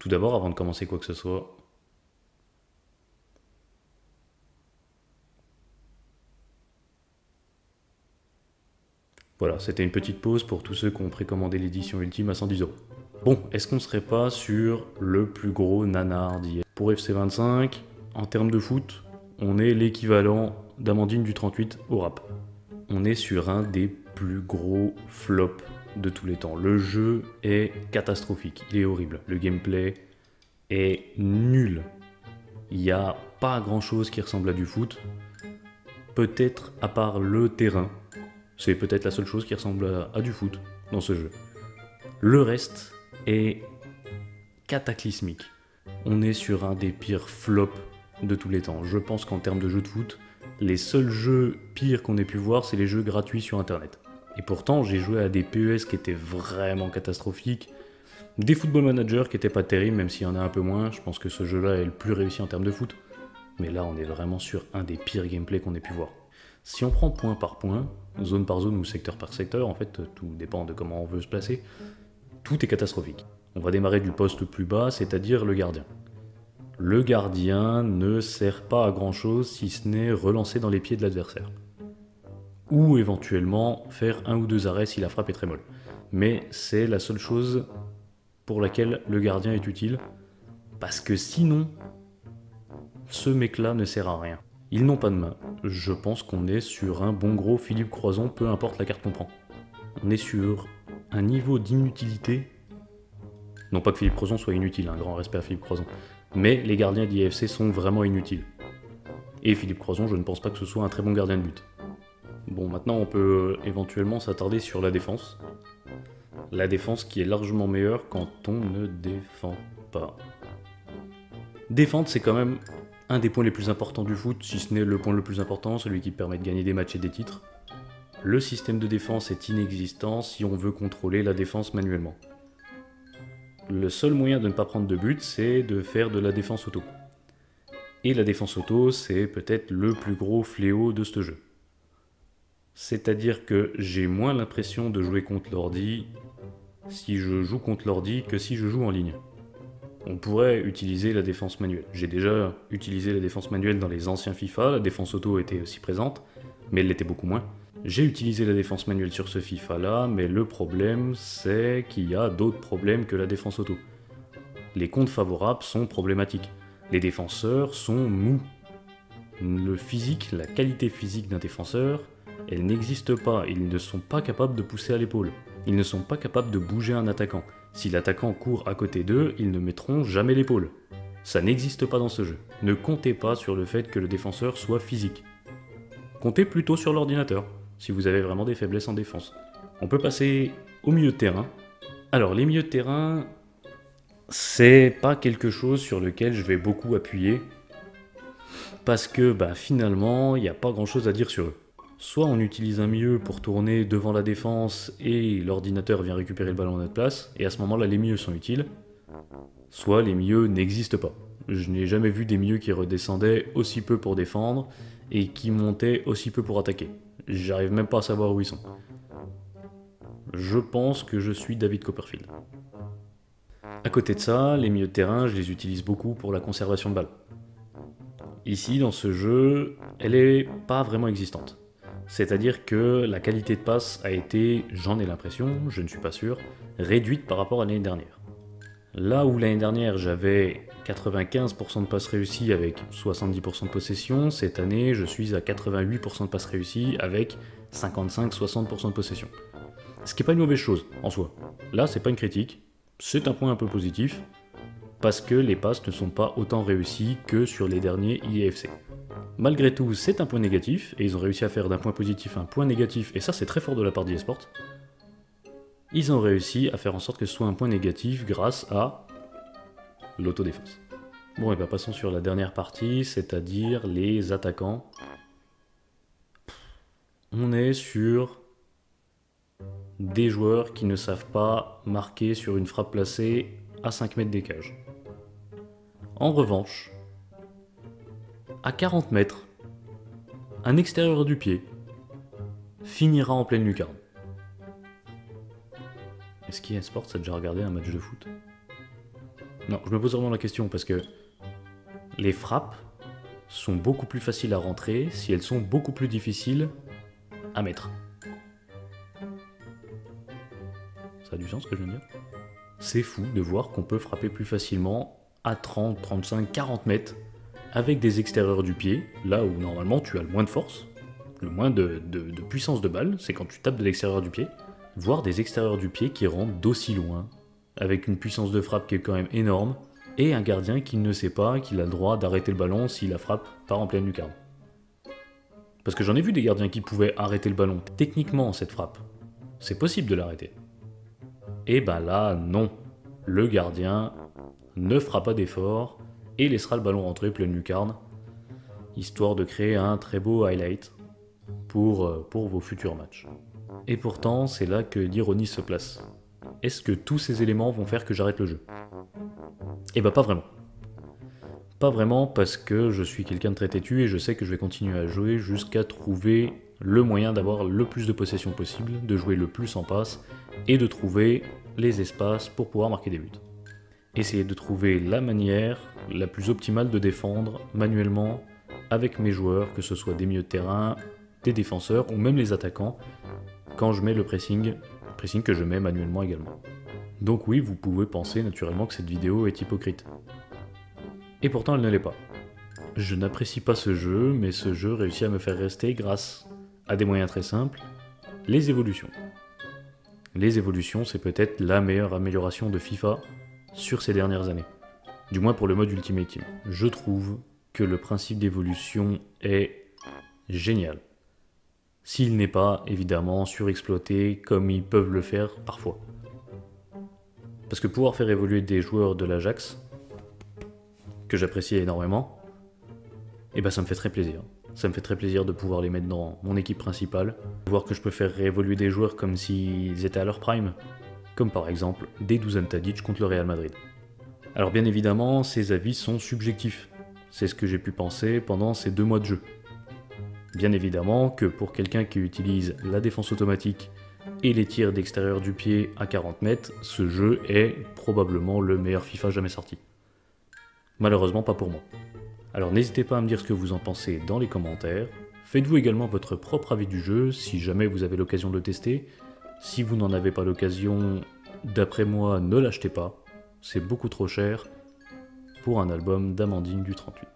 Tout d'abord, avant de commencer quoi que ce soit, voilà, c'était une petite pause pour tous ceux qui ont précommandé l'édition ultime à 110 €. Bon, est-ce qu'on serait pas sur le plus gros nanar d'hier? Pour FC25, en termes de foot, on est l'équivalent d'Amandine du 38 au rap. On est sur un des plus gros flops de tous les temps. Le jeu est catastrophique, il est horrible. Le gameplay est nul. Il n'y a pas grand chose qui ressemble à du foot. Peut-être à part le terrain. C'est peut-être la seule chose qui ressemble à du foot dans ce jeu. Le reste est cataclysmique. On est sur un des pires flops de tous les temps. Je pense qu'en termes de jeux de foot, les seuls jeux pires qu'on ait pu voir, c'est les jeux gratuits sur internet. Et pourtant, j'ai joué à des PES qui étaient vraiment catastrophiques, des Football Manager qui étaient pas terribles, même s'il y en a un peu moins. Je pense que ce jeu-là est le plus réussi en termes de foot. Mais là, on est vraiment sur un des pires gameplays qu'on ait pu voir. Si on prend point par point, zone par zone ou secteur par secteur, en fait, tout dépend de comment on veut se placer, tout est catastrophique. On va démarrer du poste le plus bas, c'est-à-dire le gardien. Le gardien ne sert pas à grand chose si ce n'est relancer dans les pieds de l'adversaire. Ou éventuellement faire un ou deux arrêts si la frappe est très molle. Mais c'est la seule chose pour laquelle le gardien est utile, parce que sinon, ce mec-là ne sert à rien. Ils n'ont pas de main. Je pense qu'on est sur un bon gros Philippe Croison, peu importe la carte qu'on prend. On est sur un niveau d'inutilité. Non pas que Philippe Croison soit inutile, un grand respect à Philippe Croison. Mais les gardiens d'IFC sont vraiment inutiles. Et Philippe Croison, je ne pense pas que ce soit un très bon gardien de but. Bon, maintenant on peut éventuellement s'attarder sur la défense. La défense qui est largement meilleure quand on ne défend pas. Défendre, c'est quand même un des points les plus importants du foot, si ce n'est le point le plus important, celui qui permet de gagner des matchs et des titres. Le système de défense est inexistant si on veut contrôler la défense manuellement. Le seul moyen de ne pas prendre de but, c'est de faire de la défense auto. Et la défense auto, c'est peut-être le plus gros fléau de ce jeu. C'est-à-dire que j'ai moins l'impression de jouer contre l'ordi si je joue contre l'ordi que si je joue en ligne. On pourrait utiliser la défense manuelle. J'ai déjà utilisé la défense manuelle dans les anciens FIFA, la défense auto était aussi présente, mais elle l'était beaucoup moins. J'ai utilisé la défense manuelle sur ce FIFA-là, mais le problème, c'est qu'il y a d'autres problèmes que la défense auto. Les comptes favorables sont problématiques. Les défenseurs sont mous. Le physique, la qualité physique d'un défenseur, elle n'existe pas. Ils ne sont pas capables de pousser à l'épaule. Ils ne sont pas capables de bouger un attaquant. Si l'attaquant court à côté d'eux, ils ne mettront jamais l'épaule. Ça n'existe pas dans ce jeu. Ne comptez pas sur le fait que le défenseur soit physique. Comptez plutôt sur l'ordinateur, si vous avez vraiment des faiblesses en défense. On peut passer au milieu de terrain. Alors, les milieux de terrain, c'est pas quelque chose sur lequel je vais beaucoup appuyer, parce que finalement, il n'y a pas grand chose à dire sur eux. Soit on utilise un milieu pour tourner devant la défense et l'ordinateur vient récupérer le ballon à notre place, et à ce moment-là les milieux sont utiles, soit les milieux n'existent pas. Je n'ai jamais vu des milieux qui redescendaient aussi peu pour défendre et qui montaient aussi peu pour attaquer. J'arrive même pas à savoir où ils sont. Je pense que je suis David Copperfield. À côté de ça, les milieux de terrain, je les utilise beaucoup pour la conservation de balles. Ici, dans ce jeu, elle est pas vraiment existante. C'est-à-dire que la qualité de passe a été, j'en ai l'impression, je ne suis pas sûr, réduite par rapport à l'année dernière. Là où l'année dernière j'avais 95% de passes réussies avec 70% de possession, cette année je suis à 88% de passes réussies avec 55-60% de possession. Ce qui n'est pas une mauvaise chose en soi. Là c'est pas une critique, c'est un point un peu positif, parce que les passes ne sont pas autant réussies que sur les derniers IFC. Malgré tout, c'est un point négatif, et ils ont réussi à faire d'un point positif un point négatif, et ça c'est très fort de la part d'eSport. Ils ont réussi à faire en sorte que ce soit un point négatif grâce à l'autodéfense. Bon, et passons sur la dernière partie, c'est-à-dire les attaquants. On est sur des joueurs qui ne savent pas marquer sur une frappe placée à 5 mètres des cages. En revanche, à 40 mètres, un extérieur du pied finira en pleine lucarne. Est-ce qu'eSport a déjà regardé un match de foot? Non, je me pose vraiment la question parce que les frappes sont beaucoup plus faciles à rentrer si elles sont beaucoup plus difficiles à mettre. Ça a du sens ce que je viens de dire? C'est fou de voir qu'on peut frapper plus facilement à 30, 35, 40 mètres avec des extérieurs du pied, là où normalement tu as le moins de force, le moins de puissance de balle, c'est quand tu tapes de l'extérieur du pied, voir des extérieurs du pied qui rentrent d'aussi loin, avec une puissance de frappe qui est quand même énorme, et un gardien qui ne sait pas qu'il a le droit d'arrêter le ballon si la frappe part en pleine lucarne. Parce que j'en ai vu des gardiens qui pouvaient arrêter le ballon. Techniquement, cette frappe, c'est possible de l'arrêter. Et ben là, non. Le gardien ne fera pas d'effort et laissera le ballon rentrer pleine lucarne, histoire de créer un très beau highlight pour vos futurs matchs. Et pourtant, c'est là que l'ironie se place. Est-ce que tous ces éléments vont faire que j'arrête le jeu? Eh ben pas vraiment. Pas vraiment parce que je suis quelqu'un de très têtu et je sais que je vais continuer à jouer jusqu'à trouver le moyen d'avoir le plus de possession possible, de jouer le plus en passe et de trouver les espaces pour pouvoir marquer des buts. Essayer de trouver la manière la plus optimale de défendre manuellement avec mes joueurs, que ce soit des milieux de terrain, des défenseurs ou même les attaquants, quand je mets le pressing que je mets manuellement également. Donc oui, vous pouvez penser naturellement que cette vidéo est hypocrite. Et pourtant elle ne l'est pas. Je n'apprécie pas ce jeu, mais ce jeu réussit à me faire rester grâce à des moyens très simples, les évolutions. Les évolutions, c'est peut-être la meilleure amélioration de FIFA sur ces dernières années. Du moins pour le mode Ultimate Team. Je trouve que le principe d'évolution est génial. S'il n'est pas, évidemment, surexploité comme ils peuvent le faire parfois. Parce que pouvoir faire évoluer des joueurs de l'Ajax, que j'apprécie énormément, et ben ça me fait très plaisir. Ça me fait très plaisir de pouvoir les mettre dans mon équipe principale, voir que je peux faire évoluer des joueurs comme s'ils étaient à leur prime, comme par exemple des Dusan Tadic contre le Real Madrid. Alors bien évidemment, ces avis sont subjectifs. C'est ce que j'ai pu penser pendant ces 2 mois de jeu. Bien évidemment que pour quelqu'un qui utilise la défense automatique et les tirs d'extérieur du pied à 40 mètres, ce jeu est probablement le meilleur FIFA jamais sorti. Malheureusement pas pour moi. Alors n'hésitez pas à me dire ce que vous en pensez dans les commentaires. Faites-vous également votre propre avis du jeu si jamais vous avez l'occasion de le tester. Si vous n'en avez pas l'occasion, d'après moi, ne l'achetez pas. C'est beaucoup trop cher pour un album d'Amandine du 38.